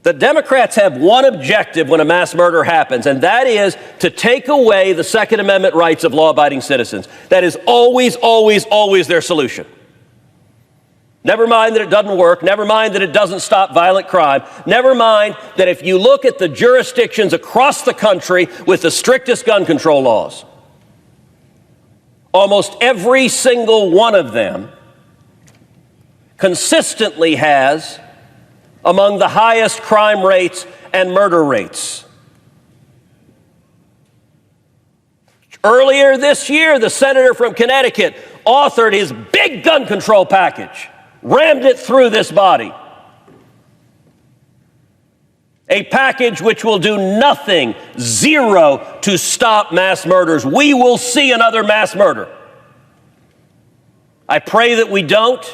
The Democrats have one objective when a mass murder happens, and that is to take away the Second Amendment rights of law-abiding citizens. That is always, always, always their solution. Never mind that it doesn't work. Never mind that it doesn't stop violent crime. Never mind that if you look at the jurisdictions across the country with the strictest gun control laws, almost every single one of them consistently has among the highest crime rates and murder rates. Earlier this year, the senator from Connecticut authored his big gun control package, rammed it through this body. A package which will do nothing, zero, to stop mass murders. We will see another mass murder. I pray that we don't.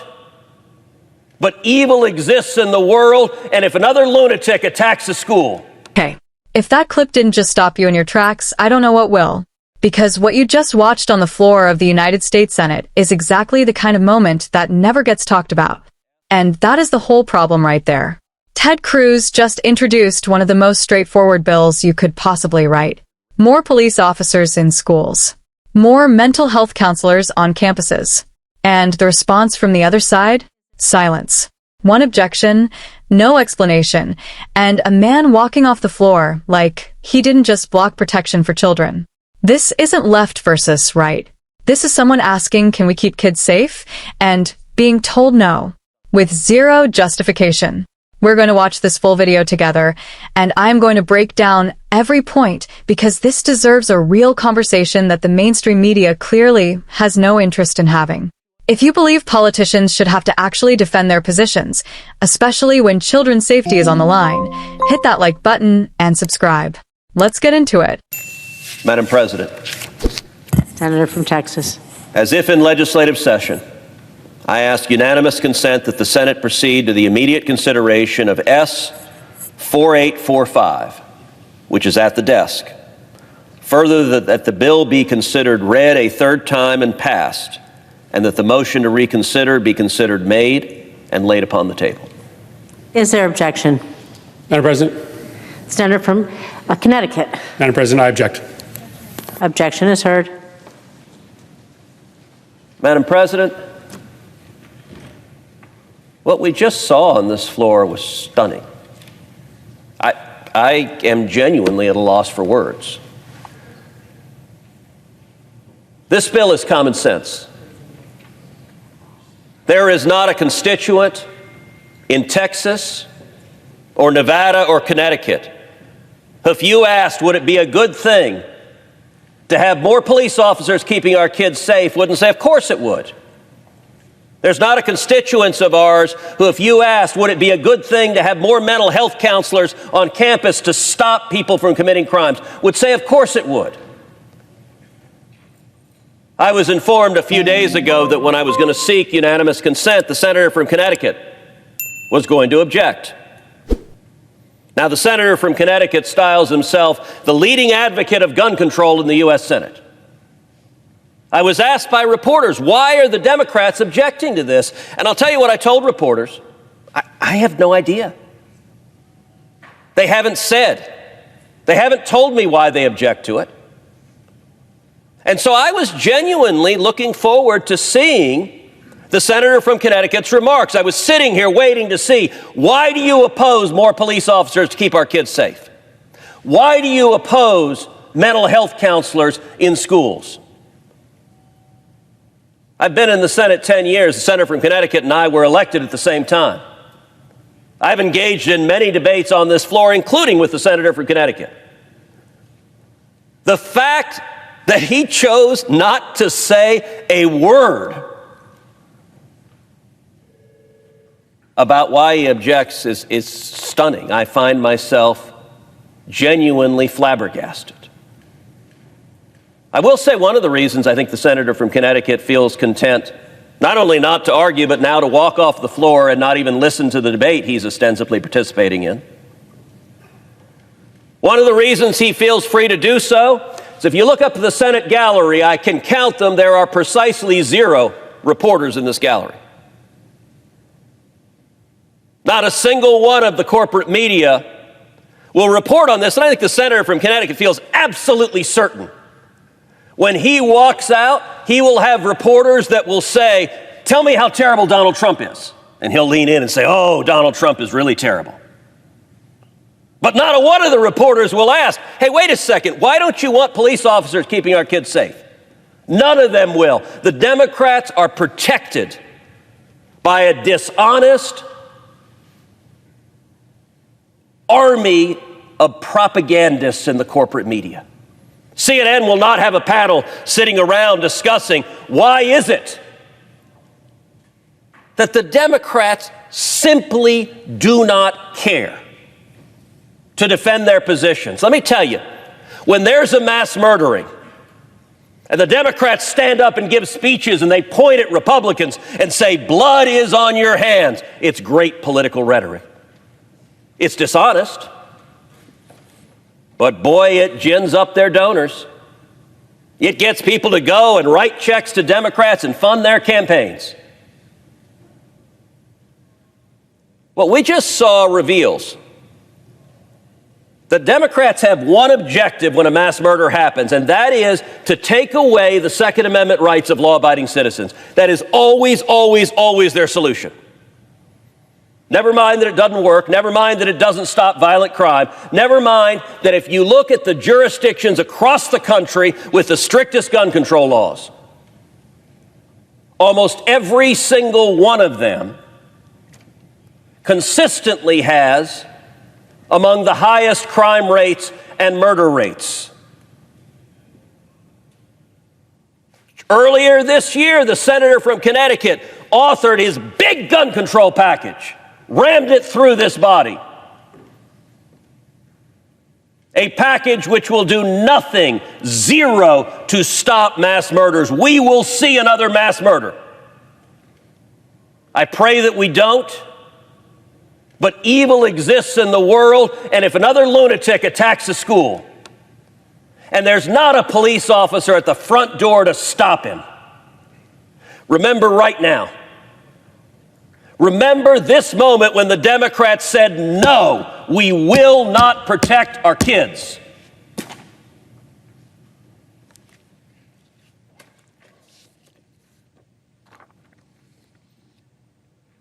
But evil exists in the world, and if another lunatic attacks a school... Okay, if that clip didn't just stop you in your tracks, I don't know what will. Because what you just watched on the floor of the United States Senate is exactly the kind of moment that never gets talked about. And that is the whole problem right there. Ted Cruz just introduced one of the most straightforward bills you could possibly write. More police officers in schools. More mental health counselors on campuses. And the response from the other side? Silence. One objection, no explanation, and a man walking off the floor like he didn't just block protection for children. This isn't left versus right. This is someone asking, can we keep kids safe? And being told no, with zero justification. We're going to watch this full video together, and I'm going to break down every point because this deserves a real conversation that the mainstream media clearly has no interest in having. If you believe politicians should have to actually defend their positions, especially when children's safety is on the line, hit that like button and subscribe. Let's get into it. Madam President. Senator from Texas. As if in legislative session, I ask unanimous consent that the Senate proceed to the immediate consideration of S. 4845, which is at the desk. Further, that the bill be considered read a third time and passed, and that the motion to reconsider be considered made and laid upon the table. Is there objection? Madam President. Senator from Connecticut. Madam President, I object. Objection is heard. Madam President, what we just saw on this floor was stunning. I am genuinely at a loss for words. This bill is common sense. There is not a constituent in Texas or Nevada or Connecticut who, if you asked, would it be a good thing to have more police officers keeping our kids safe, wouldn't say, of course it would. There's not a constituent of ours who, if you asked, would it be a good thing to have more mental health counselors on campus to stop people from committing crimes, would say, of course it would. I was informed a few days ago that when I was going to seek unanimous consent, the senator from Connecticut was going to object. Now, the senator from Connecticut styles himself the leading advocate of gun control in the U.S. Senate. I was asked by reporters, why are the Democrats objecting to this? And I'll tell you what I told reporters. I have no idea. They haven't said. They haven't told me why they object to it. And so I was genuinely looking forward to seeing the senator from Connecticut's remarks. I was sitting here waiting to see, why do you oppose more police officers to keep our kids safe? Why do you oppose mental health counselors in schools? I've been in the Senate 10 years. The senator from Connecticut and I were elected at the same time. I've engaged in many debates on this floor, including with the senator from Connecticut. The fact that he chose not to say a word about why he objects is stunning. I find myself genuinely flabbergasted. I will say one of the reasons I think the senator from Connecticut feels content not only not to argue, but now to walk off the floor and not even listen to the debate he's ostensibly participating in. One of the reasons he feels free to do so is if you look up to the Senate gallery, I can count them, there are precisely 0 reporters in this gallery. Not a single one of the corporate media will report on this. And I think the senator from Connecticut feels absolutely certain. When he walks out, he will have reporters that will say, tell me how terrible Donald Trump is. And he'll lean in and say, oh, Donald Trump is really terrible. But not a one of the reporters will ask, hey, wait a second, why don't you want police officers keeping our kids safe? None of them will. The Democrats are protected by a dishonest army of propagandists in the corporate media. CNN will not have a panel sitting around discussing why is it that the Democrats simply do not care to defend their positions. Let me tell you, when there's a mass murdering and the Democrats stand up and give speeches and they point at Republicans and say, blood is on your hands, it's great political rhetoric. It's dishonest, but boy, it gins up their donors. It gets people to go and write checks to Democrats and fund their campaigns. What we just saw reveals that Democrats have one objective when a mass murder happens, and that is to take away the Second Amendment rights of law-abiding citizens. That is always, always, always their solution. Never mind that it doesn't work. Never mind that it doesn't stop violent crime. Never mind that if you look at the jurisdictions across the country with the strictest gun control laws, almost every single one of them consistently has among the highest crime rates and murder rates. Earlier this year, the senator from Connecticut authored his big gun control package, rammed it through this body. A package which will do nothing, zero, to stop mass murders. We will see another mass murder. I pray that we don't. But evil exists in the world, and if another lunatic attacks a school, and there's not a police officer at the front door to stop him, remember right now. Remember this moment when the Democrats said, no, we will not protect our kids.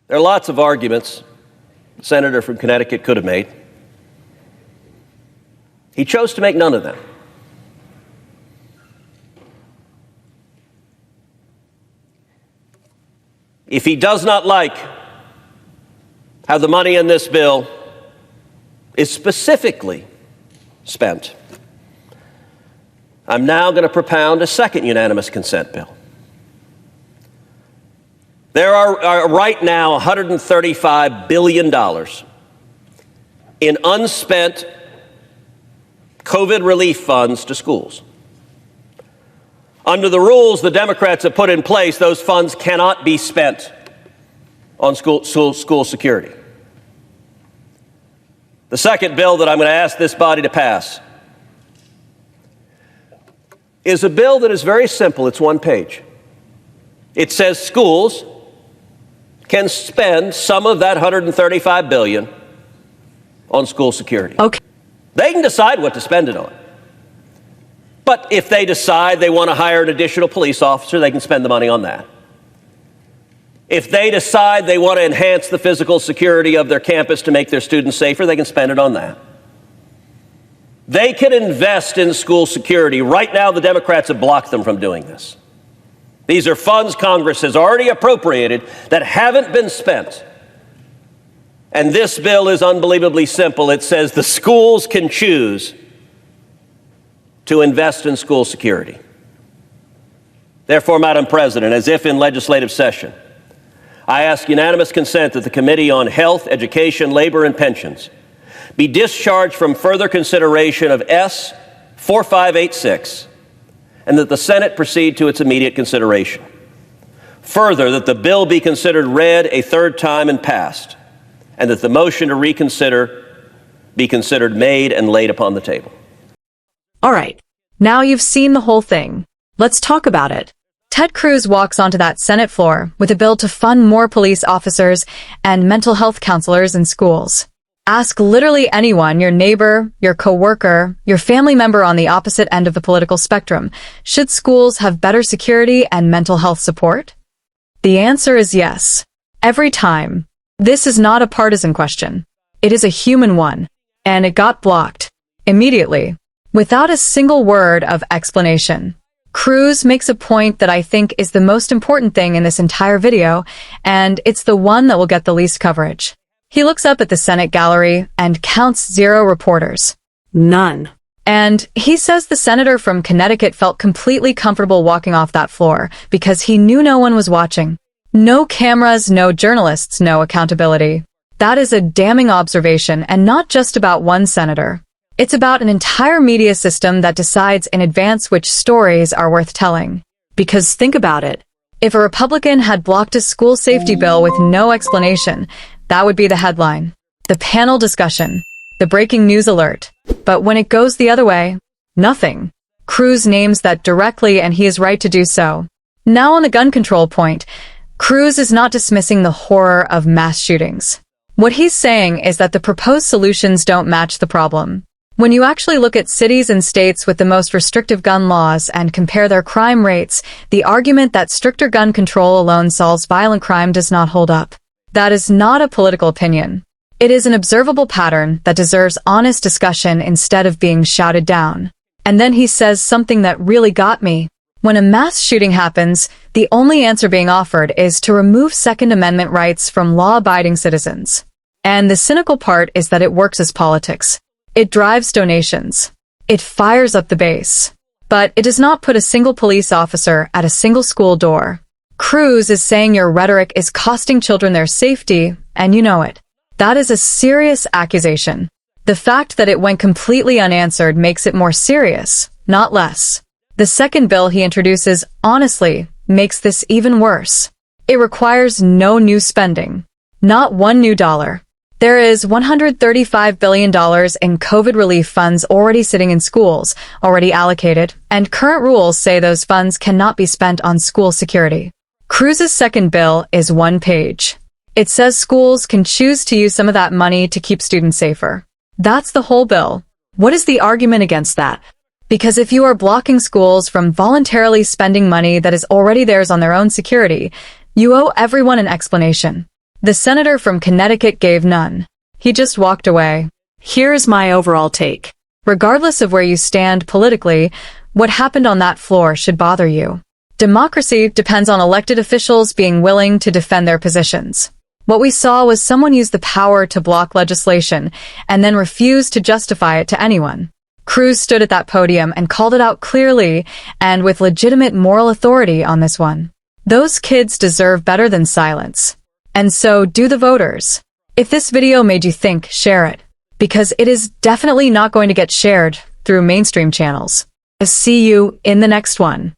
There are lots of arguments the senator from Connecticut could have made. He chose to make none of them. If he does not like how the money in this bill is specifically spent, I'm now going to propound a second unanimous consent bill. There are right now $135 billion in unspent COVID relief funds to schools. Under the rules the Democrats have put in place, those funds cannot be spent on school security. The second bill that I'm going to ask this body to pass is a bill that is very simple. It's one page. It says schools can spend some of that $135 billion on school security. Okay. They can decide what to spend it on. But if they decide they want to hire an additional police officer, they can spend the money on that. If they decide they want to enhance the physical security of their campus to make their students safer, they can spend it on that. They can invest in school security. Right now, the Democrats have blocked them from doing this. These are funds Congress has already appropriated that haven't been spent. And this bill is unbelievably simple. It says the schools can choose to invest in school security. Therefore, Madam President, as if in legislative session, I ask unanimous consent that the Committee on Health, Education, Labor, and Pensions be discharged from further consideration of S. 4586, and that the Senate proceed to its immediate consideration. Further, that the bill be considered read a third time and passed, and that the motion to reconsider be considered made and laid upon the table. All right. Now you've seen the whole thing. Let's talk about it. Ted Cruz walks onto that Senate floor with a bill to fund more police officers and mental health counselors in schools. Ask literally anyone, your neighbor, your coworker, your family member on the opposite end of the political spectrum, should schools have better security and mental health support? The answer is yes. Every time. This is not a partisan question. It is a human one. And it got blocked. Immediately. Without a single word of explanation. Cruz makes a point that I think is the most important thing in this entire video, and it's the one that will get the least coverage. He looks up at the Senate gallery and counts 0 reporters. None. And he says the senator from Connecticut felt completely comfortable walking off that floor because he knew no one was watching. No cameras, no journalists, no accountability. That is a damning observation, and not just about one senator. It's about an entire media system that decides in advance which stories are worth telling. Because think about it. If a Republican had blocked a school safety bill with no explanation, that would be the headline. The panel discussion. The breaking news alert. But when it goes the other way, nothing. Cruz names that directly, and he is right to do so. Now on the gun control point, Cruz is not dismissing the horror of mass shootings. What he's saying is that the proposed solutions don't match the problem. When you actually look at cities and states with the most restrictive gun laws and compare their crime rates, the argument that stricter gun control alone solves violent crime does not hold up. That is not a political opinion. It is an observable pattern that deserves honest discussion instead of being shouted down. And then he says something that really got me. When a mass shooting happens, the only answer being offered is to remove Second Amendment rights from law-abiding citizens. And the cynical part is that it works as politics. It drives donations. It fires up the base. But it does not put a single police officer at a single school door. Cruz is saying your rhetoric is costing children their safety, and you know it. That is a serious accusation. The fact that it went completely unanswered makes it more serious, not less. The second bill he introduces, honestly, makes this even worse. It requires no new spending. Not one new dollar. There is $135 billion in COVID relief funds already sitting in schools, already allocated, and current rules say those funds cannot be spent on school security. Cruz's second bill is 1 page. It says schools can choose to use some of that money to keep students safer. That's the whole bill. What is the argument against that? Because if you are blocking schools from voluntarily spending money that is already theirs on their own security, you owe everyone an explanation. The senator from Connecticut gave none. He just walked away. Here's my overall take. Regardless of where you stand politically, what happened on that floor should bother you. Democracy depends on elected officials being willing to defend their positions. What we saw was someone use the power to block legislation and then refuse to justify it to anyone. Cruz stood at that podium and called it out clearly and with legitimate moral authority on this one. Those kids deserve better than silence. And so do the voters. If this video made you think, share it. Because it is definitely not going to get shared through mainstream channels. I'll see you in the next one.